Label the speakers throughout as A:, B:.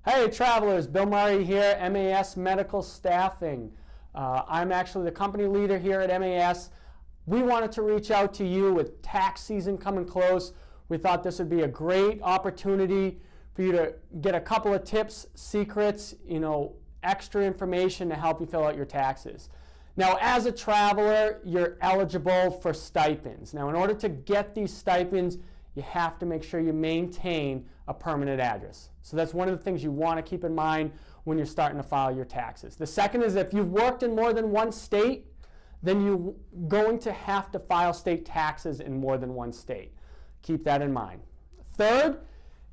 A: Hey travelers, Bill Murray here, MAS Medical Staffing. I'm actually the company leader here at MAS. We wanted to reach out to you with tax season coming close. We thought this would be a great opportunity for you to get a couple of tips, secrets, extra information to help you fill out your taxes. Now, as a traveler, you're eligible for stipends. Now, in order to get these stipends, you have to make sure you maintain a permanent address. So that's one of the things you want to keep in mind when you're starting to file your taxes. The second is if you've worked in more than one state, then you're going to have to file state taxes in more than one state. Keep that in mind. Third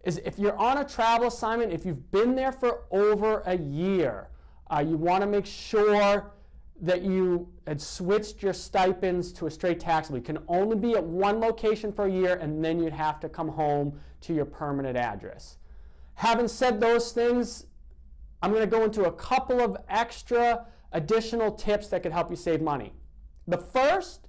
A: is if you're on a travel assignment, if you've been there for over a year, you want to make sure that you had switched your stipends to a straight taxable. You can only be at one location for a year, and then you'd have to come home to your permanent address. Having said those things, I'm going to go into a couple of extra additional tips that could help you save money. The first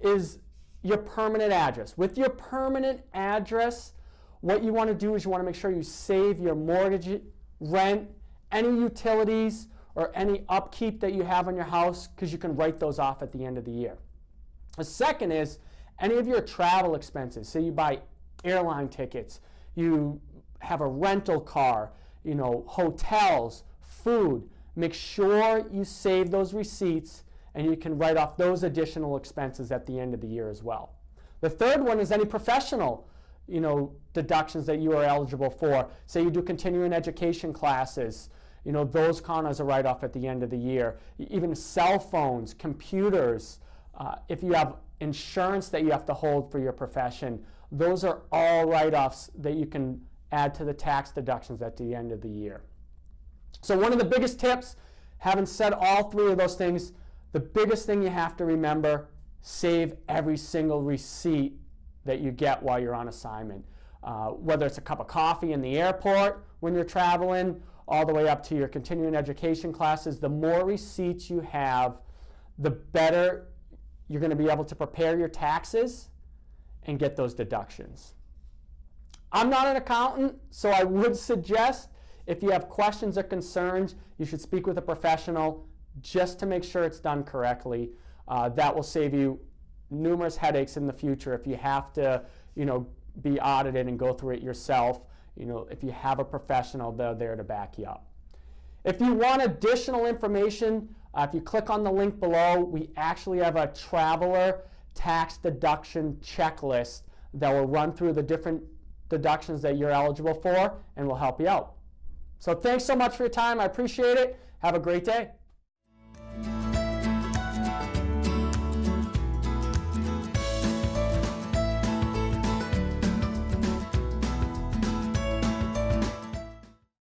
A: is your permanent address. With your permanent address, what you want to do is you want to make sure you save your mortgage, rent, any utilities, or any upkeep that you have on your house, because you can write those off at the end of the year. The second is any of your travel expenses. Say you buy airline tickets, you have a rental car, hotels, food. Make sure you save those receipts and you can write off those additional expenses at the end of the year as well. The third one is any professional deductions that you are eligible for. Say you do continuing education classes, those count as a write-off at the end of the year. Even cell phones, computers, if you have insurance that you have to hold for your profession, those are all write-offs that you can add to the tax deductions at the end of the year. So one of the biggest tips, having said all three of those things, the biggest thing you have to remember, save every single receipt that you get while you're on assignment. Whether it's a cup of coffee in the airport when you're traveling, all the way up to your continuing education classes, the more receipts you have, the better you're going to be able to prepare your taxes and get those deductions. I'm not an accountant, so I would suggest if you have questions or concerns, you should speak with a professional just to make sure it's done correctly. That will save you numerous headaches in the future if you have to, be audited and go through it yourself. If you have a professional, they're there to back you up. If you want additional information, if you click on the link below, we actually have a traveler tax deduction checklist that will run through the different deductions that you're eligible for and will help you out. So thanks so much for your time. I appreciate it. Have a great day.